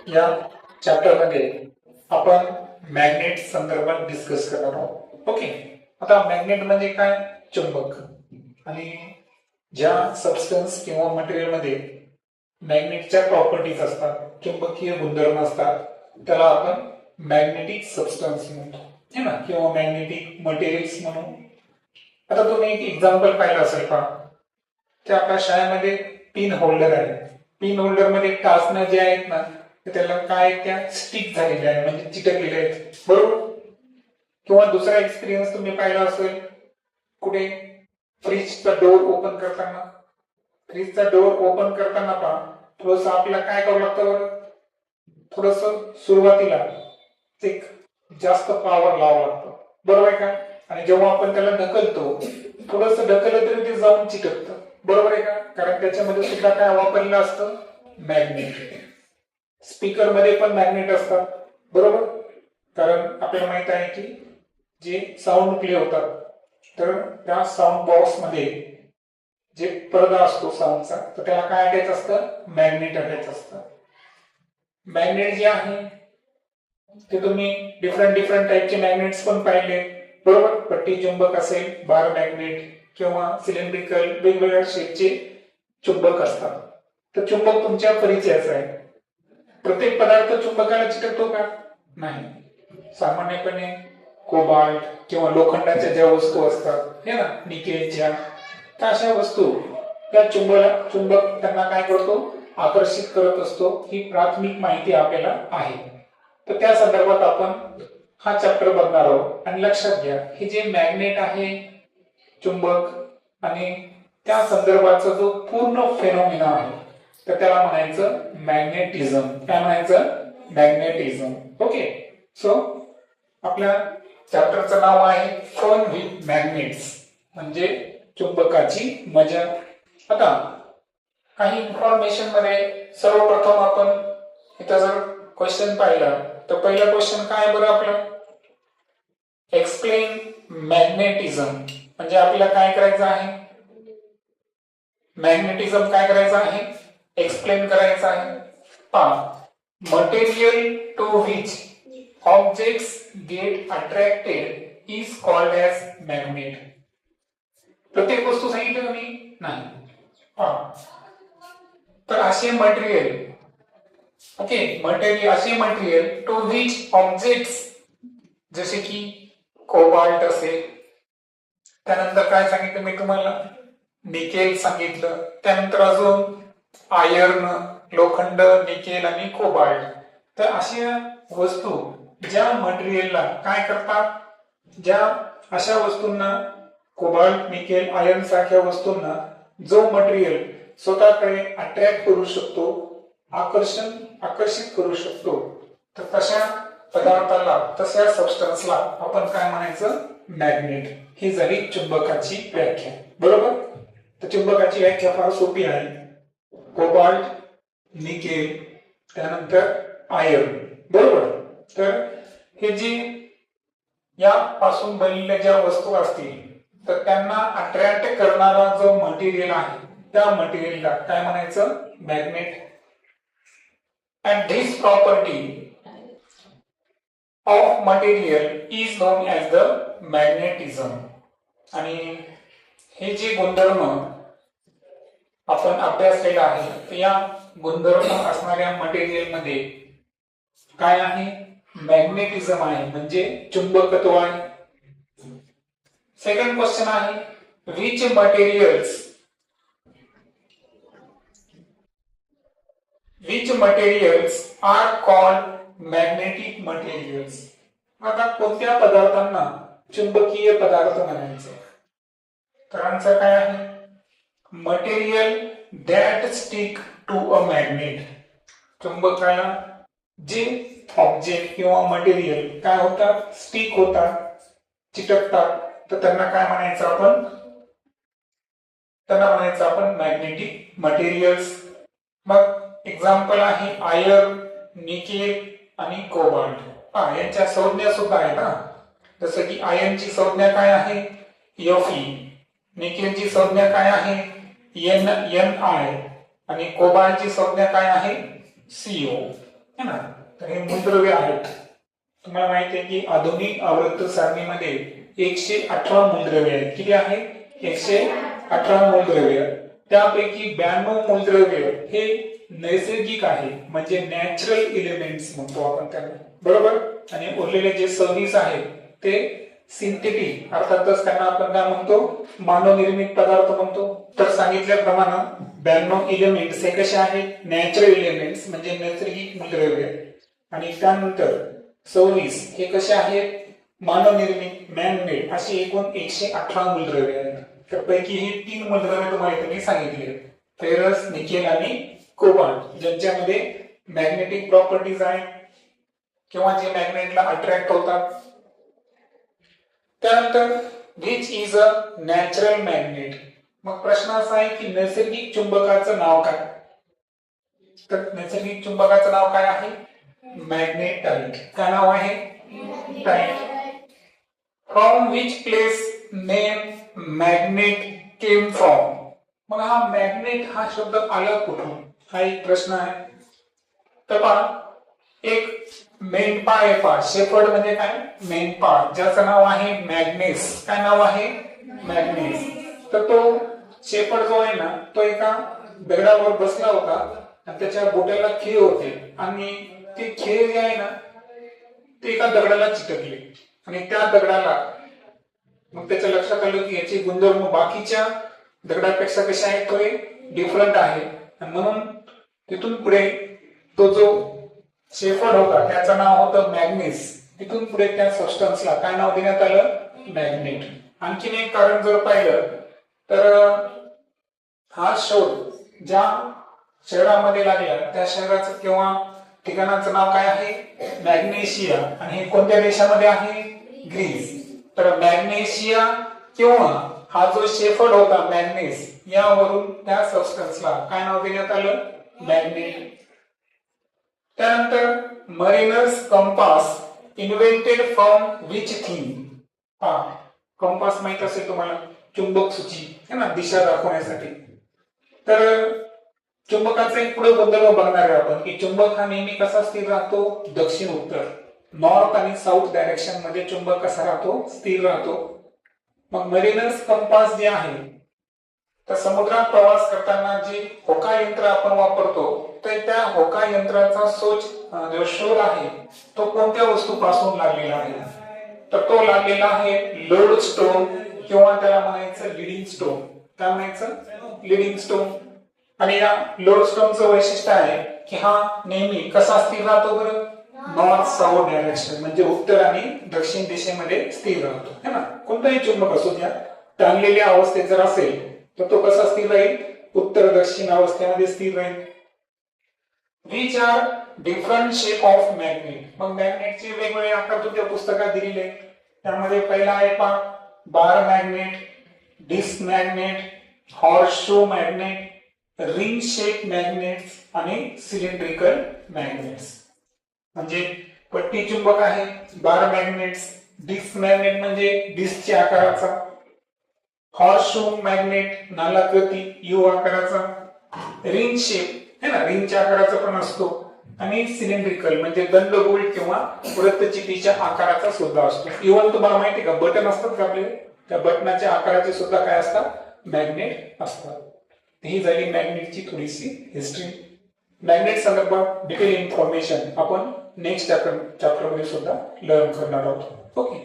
या चॅप्टर मध्ये आपण मॅग्नेट संदर्भात डिस्कस करणार आहोत. ओके, आता मॅग्नेट म्हणजे काय? चुंबक. आणि ज्या सबस्टन्स किंवा मटेरियल मध्ये मॅग्नेटच्या प्रॉपर्टीज असतात, चुंबकीय गुणधर्म असतात, त्याला आपण मॅग्नेटिक सबस्टन्स म्हणतो, है ना, किंवा मॅग्नेटिक मटेरियल्स म्हणू. आता तुम्ही एक एक्झाम्पल पाहिलं असेल का? ते आपल्या शाळेमध्ये पिन होल्डर आहे. पिन होल्डर मध्ये टाचण्या जे आहेत ना, त्याला काय, त्या स्टिक झालेल्या आहेत, म्हणजे चिटकलेल्या आहेत, बरोबर? किंवा दुसरा एक्सपिरियन्स तुम्ही पाहिला असेल कुठे, फ्रीजचा डोर ओपन करताना. फ्रीजचा डोर ओपन करताना पहा, थोडस आपल्याला काय करावं लागतं? थोडस सुरुवातीला एक जास्त पॉवर लावावं लागतं, बरोबर आहे का? आणि जेव्हा आपण त्याला ढकलतो, थोडस ढकललं तरी ते जाऊन चिटकतं, बरोबर आहे का? कारण त्याच्यामध्ये सुद्धा काय वापरलेलं असतं? मॅग्नेट. स्पीकर मध्ये पण मॅग्नेट असतात, बरोबर? कारण आपल्याला माहित आहे की जे साऊंड प्ले होतात, तर त्या साऊंड बॉक्स मध्ये जे पडदा असतो साऊंडचा, तर त्याला काय अटॅच असतं? मॅग्नेट अटॅच असतं. मॅग्नेट जे आहे ते तुम्ही डिफरंट टाईपचे मॅग्नेट्स पण पाहिले, बरोबर? पट्टी चुंबक असेल, बार मॅग्नेट, किंवा सिलेंड्रिकल, वेगवेगळ्या शेपचे चुंबक असतात. तर चुंबक तुमच्या परिचयाचा आहे. प्रत्येक पदार्थ चुंबकाला चिकटतो का? नाही. सामान्यपणे कोबाल्ट किंवा लोखंडाच्या ज्या वस्तू असतात, हे ना, निकेलच्या, त्या अशा वस्तू त्या चुंबक त्यांना काय करतो? आकर्षित करत असतो. ही प्राथमिक माहिती आपल्याला आहे. तर त्या संदर्भात आपण हा चॅप्टर बघणार आहोत. आणि लक्षात घ्या, हे जे मॅग्नेट आहे, चुंबक, आणि त्या संदर्भाचा जो पूर्ण फेनॉमिना आहे, तर त्याला म्हणायचं मॅग्नेटिझम. काय म्हणायचं? मॅग्नेटिझम. ओके, सो आपल्या चॅप्टरचं नाव आहे फन विथ मॅग्नेट्स, म्हणजे चुंबकाची मजा. आता काही इन्फॉर्मेशन मध्ये सर्वप्रथम आपण इथं जर क्वेश्चन पाहिला, तर पहिला क्वेश्चन काय बरं आपलं? Explain magnetism. म्हणजे आपल्याला काय करायचं आहे? मॅग्नेटिझम काय करायचं आहे? एक्सप्लेन करायचं आहे. पहा, material to which objects get attracted is called as magnet. प्रत्येक वस्तू सांगितलं मी नाही. तर असे मटेरियल, ओके, असे मटेरियल टू विच ऑब्जेक्ट्स, जसे की कोबाल्ट असेल, त्यानंतर काय सांगितलं मी तुम्हाला? निकेल सांगितलं, त्यानंतर अजून आयर्न, लोखंड, निकेल आणि कोबाल्ट. तर अशा वस्तू ज्या मटेरियलला काय करतात, ज्या अशा वस्तूंना, कोबाल्ट, निकेल, आयर्न सारख्या वस्तूंना जो मटेरियल स्वतःकडे अट्रॅक्ट करू शकतो, आकर्षित करू शकतो, तर तशा पदार्थाला, तशा सबस्टन्सला आपण काय म्हणायचं? मॅग्नेट. ही झाली चुंबकाची व्याख्या, बरोबर? तर चुंबकाची व्याख्या फार सोपी आहे. कोबाल्ट, निकेल, त्यानंतर आयर्न, बरोबर? तर हे जे यापासून बनलेल्या ज्या वस्तू असतील, तर त्यांना अट्रॅक्ट करणारा जो मटेरियल आहे, त्या मटेरियलला काय म्हणायचं? Magnet. And this property of material is known as the magnetism. आणि हे जे गुणधर्म आपण अभ्यासलेला आहे, तर या गुणधर्म असणाऱ्या मटेरियल मध्ये काय आहे? मॅग्नेटिझम आहे, म्हणजे चुंबकत्व आहे. सेकंड क्वेश्चन आहे, which materials are called magnetic materials. आता कोणत्या पदार्थांना चुंबकीय पदार्थ म्हणायचे? तर आन्सर काय आहे? Material that stick to a magnet. चुंबकाला जे ऑब्जेक्ट किंवा मटेरियल काय होतात? स्टिक होतात, चिटकतात, तर त्यांना काय म्हणायचं आपण? त्यांना म्हणायचं आपण मॅग्नेटिक मटेरियल्स. मग एक्झाम्पल आहे आयर्न, निकेल आणि कोबाल्ट. यांच्या संज्ञा सुद्धा आहे ना, जसं की आयर्नची संज्ञा काय आहे? Fe. निकेलची संज्ञा काय आहे? Ni. आणि कोबाल्टची संज्ञा काय आहे? CO. है ना. तर हे मूलद्रव्य आहेत. तुम्हाला माहिती आहे की आधुनिक आवर्त सारणीमध्ये 118 मूलद्रव्य आहेत. किती आहे? 118 मूलद्रव्य. त्यापैकी 92 मूलद्रव्य हे नैसर्गिक आहे, म्हणजे नॅचरल एलिमेंट्स म्हणतो आपण त्यांना, बरोबर. आणि उरलेले जे 26 आहेत ते सिंथेटिक, अर्थातच त्यांना आपण काय म्हणतो, मानवनिर्मित पदार्थ म्हणतो. तर सांगितल्याप्रमाणे 92 एलिमेंट्स हे कसे आहेत? नॅचरल एलिमेंट्स म्हणजे नैसर्गिक मूलद्रव्य. आणि त्यानंतर 26 हे कसे आहेत? मानवनिर्मित, मॅनमेड, अशी एकूण 118 मूलद्रव्य आहेत. तर पैकी हे 3 मूलद्रव्य तुम्हाला इथे मी सांगितले, फेरस, निकेल आणि कोबाल्ट, ज्यांच्यामध्ये मॅग्नेटिक प्रॉपर्टीज आहेत किंवा जे मॅग्नेटला अट्रॅक्ट होतात. त्यानंतर which is a natural magnet. मग प्रश्न असा आहे की नैसर्गिक चुंबकाचं नाव काय? तर नैसर्गिक चुंबकाचं नाव काय आहे? मॅग्नेटाइट. काय नाव आहे? Tight. From which place name magnet came from. मग हा मॅग्नेट हा शब्द आला कुठून, हा एक प्रश्न आहे. तर पहा, एक मेंढपाळ आहे पहा. शेपर्ड म्हणजे काय? मेंढपाळ, ज्याचं नाव आहे मॅग्नेस. काय नाव आहे? मॅग्नेस. तर तो शेपर्ड जो आहे ना, तो एका दगडावर बसला होता आणि त्याच्या बोटाला खीळ होते आणि ते खीळ जे आहे ना ते एका दगडाला चिटकले आणि त्या दगडाला मग त्याच्या लक्षात आलं की याची गुणधर्म बाकीच्या दगडापेक्षा कशा आहेत, तो डिफरंट आहे. आणि म्हणून तिथून पुढे तो जो शेपर्ड होता त्याचं नाव होतं मॅग्नेस. तिथून पुढे त्या सबस्टन्सला काय नाव देण्यात आलं? मॅग्नेट. आणखीन एक कारण जर पाहिलं तर हा शोध ज्या शहरामध्ये लागला त्या शहराचं किंवा ठिकाणाचं नाव काय आहे? मॅग्नेशिया. आणि हे कोणत्या देशामध्ये आहे? ग्रीस. तर मॅग्नेशिया किंवा हा जो शेपर्ड होता मॅग्नेस, यावरून त्या सबस्टन्सला काय नाव देण्यात आलं? मॅग्नेट. त्यानंतर mariners compass invented from which theme. Compass माहित असेल तुम्हाला, चुंबक सूची है ना, दिशा दाखवण्यासाठी. तर चुंबकाचा एक पुढे गुणधर्म बघणार आहे आपण की चुंबक हा नेहमी कसा स्थिर राहतो? दक्षिण उत्तर, नॉर्थ आणि साऊथ डायरेक्शन मध्ये चुंबक कसा राहतो? स्थिर राहतो. मग मरीनर्स कंपास जे आहे, तर समुद्रात प्रवास करताना जे होका यंत्र आपण वापरतो, तर त्या होका यंत्राचा जो शोध आहे तो कोणत्या वस्तूपासून लागलेला आहे? तर तो लागलेला आहे लोड स्टोन किंवा त्याला म्हणायचं लिडिंग स्टोन. काय म्हणायचं? Leading stone. आणि या लोड स्टोनचं वैशिष्ट्य आहे की हा नेहमी कसा स्थिर राहतो बरं? नॉर्थ साऊथ डायरेक्शन म्हणजे उत्तर आणि दक्षिण दिशेमध्ये स्थिर राहतो, है ना. कोणताही चुंबक असो द्या, ताणलेल्या अवस्थेत जर असेल तर तो कसा स्थिर राहील? उत्तर दक्षिण अवस्थेमध्ये स्थिर राहील. Which are different shape of magnet. मग मॅग्नेटचे वेगवेगळे आकार तुमच्या पुस्तकात दिलेले. त्यामध्ये पहिला आहे पहा, bar magnet, disc magnet, horseshoe magnet, ring shape magnets आणि सिलेंड्रिकल मॅग्नेट्स. म्हणजे पट्टी चुंबक आहे, बार मॅग्नेट्स, डिस्क मॅग्नेट म्हणजे डिस्कच्या आकाराचा, हॉर्सशू मॅग्नेट नालाकृती यू आकाराचा, रिंग शेप है ना, रिंगच्या आकाराचा पण असतो, आणि सिलेंड्रिकल म्हणजे दंडगोल किंवा वृत्तचिपीच्या आकाराचा सुद्धा असतो. इव्हन तुम्हाला माहिती का, बटन असतात का आपले, त्या बटनाच्या आकाराचे सुद्धा काय असतात? मॅग्नेट असतात. ही झाली मॅग्नेटची थोडीशी हिस्ट्री. मॅग्नेट संदर्भात डिटेल इन्फॉर्मेशन आपण नेक्स्ट चॅप्टर मध्ये सुद्धा लर्न करणार आहोत. ओके.